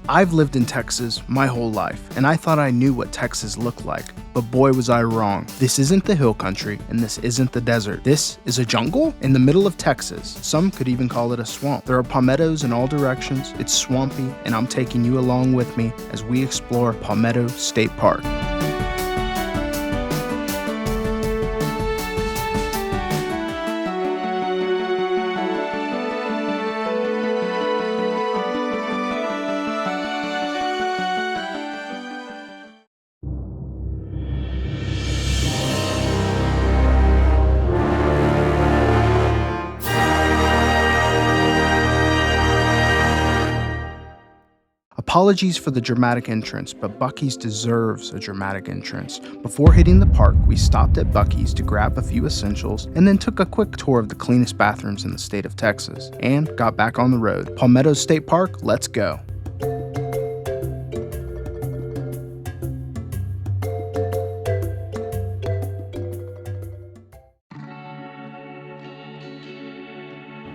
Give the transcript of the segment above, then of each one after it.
I've lived in Texas my whole life, and I thought I knew what Texas looked like, but boy was I wrong. This isn't the hill country, and this isn't the desert. This is a jungle in the middle of Texas. Some could even call it a swamp. There are palmettos in all directions, it's swampy, and I'm taking you along with me as we explore Palmetto State Park. Apologies for the dramatic entrance, but Buc-ee's deserves a dramatic entrance. Before hitting the park, we stopped at Buc-ee's to grab a few essentials and then took a quick tour of the cleanest bathrooms in the state of Texas and got back on the road. Palmetto State Park, let's go.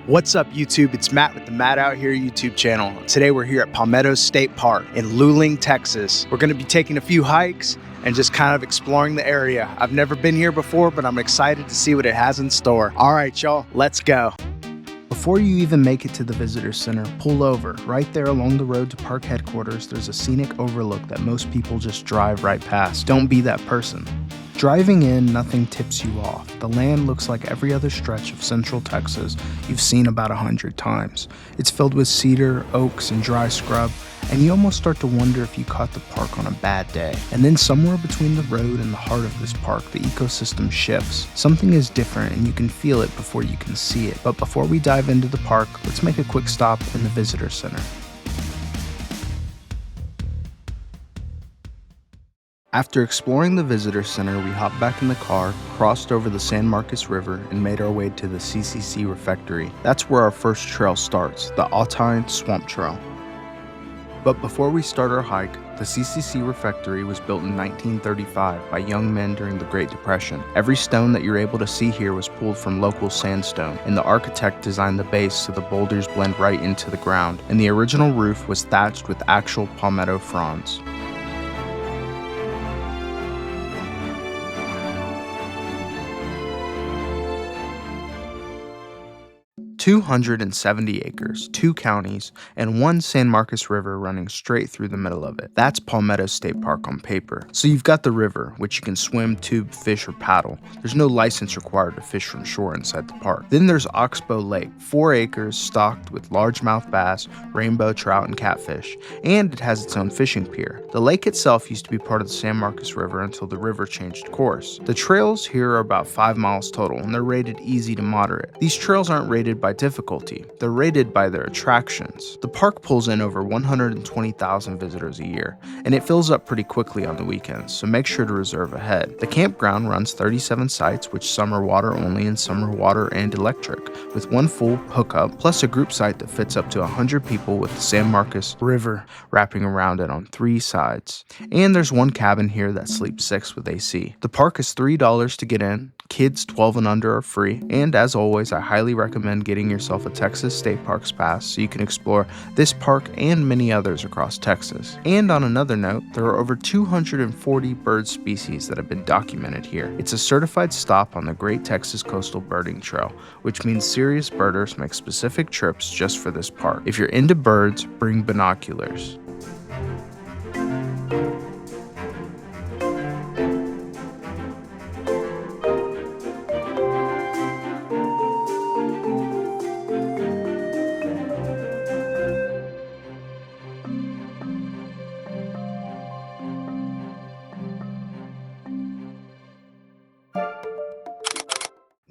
What's up, YouTube? It's Matt with the Matt Out Here YouTube channel. Today we're here at Palmetto State Park in Luling, Texas. We're going to be taking a few hikes and just kind of exploring the area. I've never been here before, but I'm excited to see what it has in store. All right, y'all, let's go. Before you even make it to the visitor center, pull over. Right there along the road to park headquarters, there's a scenic overlook that most people just drive right past. Don't be that person. Driving in, nothing tips you off. The land looks like every other stretch of central Texas you've seen about 100 times. It's filled with cedar, oaks, and dry scrub, and you almost start to wonder if you caught the park on a bad day. And then somewhere between the road and the heart of this park, the ecosystem shifts. Something is different and you can feel it before you can see it. But before we dive into the park, let's make a quick stop in the visitor center. After exploring the visitor center, we hopped back in the car, crossed over the San Marcos River, and made our way to the CCC Refectory. That's where our first trail starts, the Autine Swamp Trail. But before we start our hike, the CCC Refectory was built in 1935 by young men during the Great Depression. Every stone that you're able to see here was pulled from local sandstone, and the architect designed the base so the boulders blend right into the ground, and the original roof was thatched with actual palmetto fronds. 270 acres, 2 counties, and 1 San Marcos River running straight through the middle of it. That's Palmetto State Park on paper. So you've got the river, which you can swim, tube, fish, or paddle. There's no license required to fish from shore inside the park. Then there's Oxbow Lake, 4 acres stocked with largemouth bass, rainbow trout, and catfish, and it has its own fishing pier. The lake itself used to be part of the San Marcos River until the river changed course. The trails here are about 5 miles total, and they're rated easy to moderate. These trails aren't rated by difficulty, they're rated by their attractions. The park pulls in over 120,000 visitors a year, and it fills up pretty quickly on the weekends, so make sure to reserve ahead. The campground runs 37 sites, which some are water only and some are water and electric, with 1 full hookup, plus a group site that fits up to 100 people with the San Marcos River wrapping around it on 3 sides. And there's 1 cabin here that sleeps 6 with AC. The park is $3 to get in, kids 12 and under are free, and as always, I highly recommend getting yourself a Texas State Parks pass so you can explore this park and many others across Texas. And on another note, there are over 240 bird species that have been documented here. It's a certified stop on the Great Texas Coastal Birding Trail, which means serious birders make specific trips just for this park. If you're into birds, bring binoculars.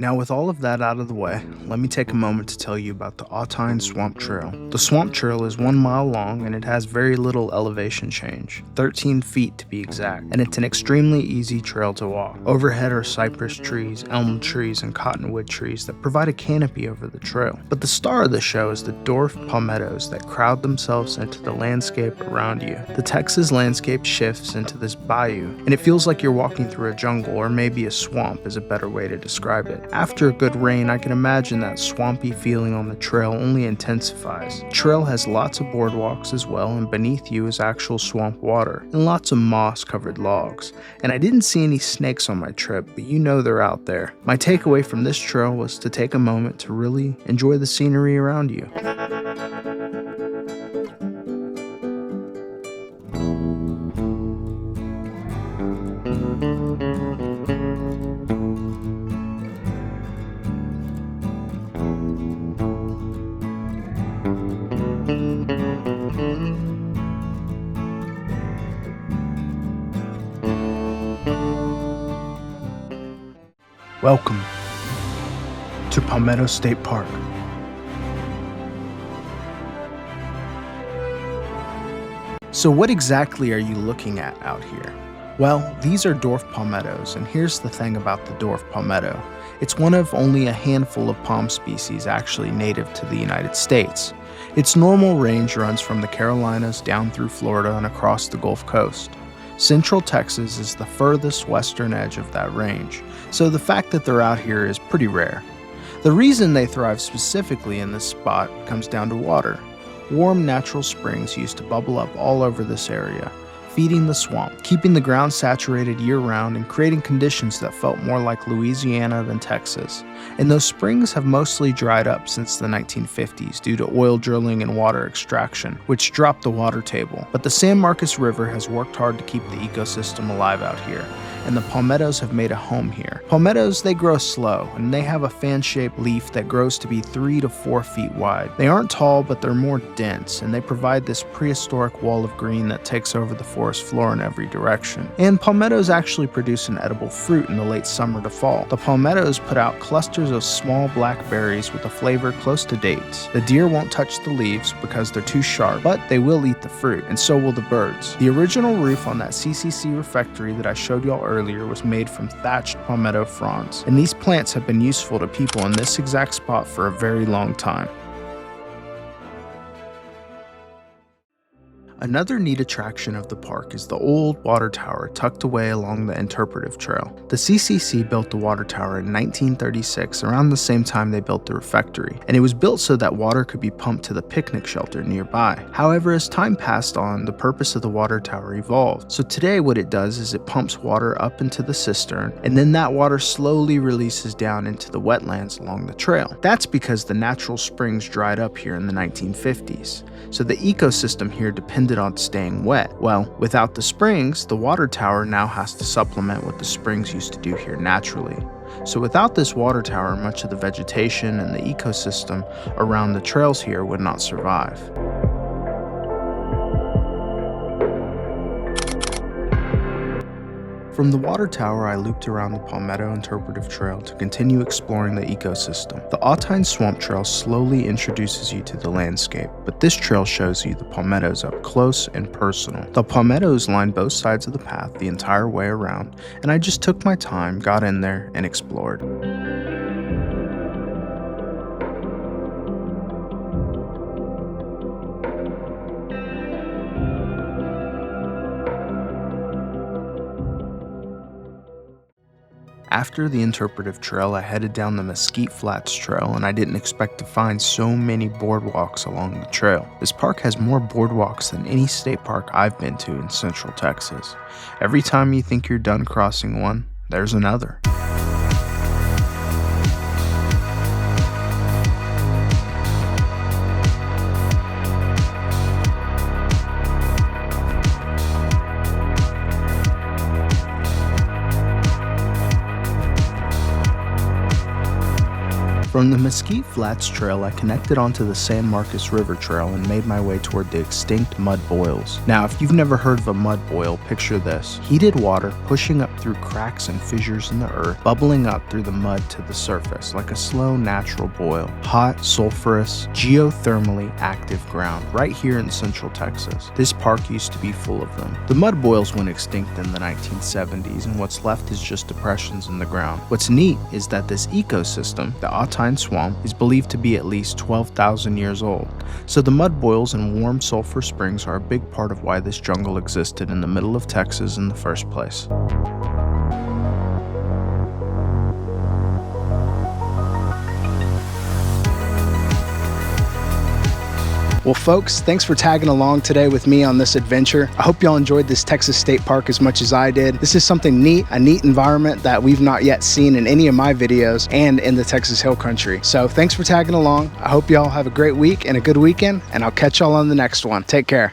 Now with all of that out of the way, let me take a moment to tell you about the Autine Swamp Trail. The Swamp Trail is 1 mile long and it has very little elevation change, 13 feet to be exact, and it's an extremely easy trail to walk. Overhead are cypress trees, elm trees, and cottonwood trees that provide a canopy over the trail. But the star of the show is the dwarf palmettos that crowd themselves into the landscape around you. The Texas landscape shifts into this bayou, and it feels like you're walking through a jungle, or maybe a swamp is a better way to describe it. After a good rain, I can imagine that swampy feeling on the trail only intensifies. The trail has lots of boardwalks as well, and beneath you is actual swamp water, and lots of moss-covered logs. And I didn't see any snakes on my trip, but you know they're out there. My takeaway from this trail was to take a moment to really enjoy the scenery around you. Welcome to Palmetto State Park. So what exactly are you looking at out here? Well, these are dwarf palmettos, and here's the thing about the dwarf palmetto. It's one of only a handful of palm species actually native to the United States. Its normal range runs from the Carolinas down through Florida and across the Gulf Coast. Central Texas is the furthest western edge of that range, so the fact that they're out here is pretty rare. The reason they thrive specifically in this spot comes down to water. Warm natural springs used to bubble up all over this area, feeding the swamp, keeping the ground saturated year-round and creating conditions that felt more like Louisiana than Texas. And those springs have mostly dried up since the 1950s due to oil drilling and water extraction, which dropped the water table. But the San Marcos River has worked hard to keep the ecosystem alive out here, and the palmettos have made a home here. Palmettos, they grow slow, and they have a fan-shaped leaf that grows to be 3 to 4 feet wide. They aren't tall, but they're more dense, and they provide this prehistoric wall of green that takes over the forest floor in every direction. And palmettos actually produce an edible fruit in the late summer to fall. The palmettos put out clusters of small black berries with a flavor close to dates. The deer won't touch the leaves because they're too sharp, but they will eat the fruit, and so will the birds. The original roof on that CCC refectory that I showed y'all earlier was made from thatched palmetto fronds, and these plants have been useful to people in this exact spot for a very long time. Another neat attraction of the park is the old water tower tucked away along the interpretive trail. The CCC built the water tower in 1936, around the same time they built the refectory, and it was built so that water could be pumped to the picnic shelter nearby. However, as time passed on, the purpose of the water tower evolved. So today what it does is it pumps water up into the cistern, and then that water slowly releases down into the wetlands along the trail. That's because the natural springs dried up here in the 1950s. So the ecosystem here depended on staying wet. Well, without the springs, the water tower now has to supplement what the springs used to do here naturally. So without this water tower, much of the vegetation and the ecosystem around the trails here would not survive. From the water tower, I looped around the Palmetto Interpretive Trail to continue exploring the ecosystem. The Autine Swamp Trail slowly introduces you to the landscape, but this trail shows you the palmettos up close and personal. The palmettos line both sides of the path the entire way around, and I just took my time, got in there, and explored. After the interpretive trail, I headed down the Mesquite Flats Trail, and I didn't expect to find so many boardwalks along the trail. This park has more boardwalks than any state park I've been to in Central Texas. Every time you think you're done crossing one, there's another. From the Mesquite Flats Trail, I connected onto the San Marcos River Trail and made my way toward the extinct mud boils. Now, if you've never heard of a mud boil, picture this. Heated water pushing up through cracks and fissures in the earth, bubbling up through the mud to the surface like a slow natural boil. Hot, sulfurous, geothermally active ground right here in Central Texas. This park used to be full of them. The mud boils went extinct in the 1970s, and what's left is just depressions in the ground. What's neat is that this ecosystem, the Autine Swamp, is believed to be at least 12,000 years old. So the mud boils and warm sulfur springs are a big part of why this jungle existed in the middle of Texas in the first place. Well, folks, thanks for tagging along today with me on this adventure. I hope y'all enjoyed this Texas State Park as much as I did. This is something neat, a neat environment that we've not yet seen in any of my videos and in the Texas Hill Country. So thanks for tagging along. I hope y'all have a great week and a good weekend, and I'll catch y'all on the next one. Take care.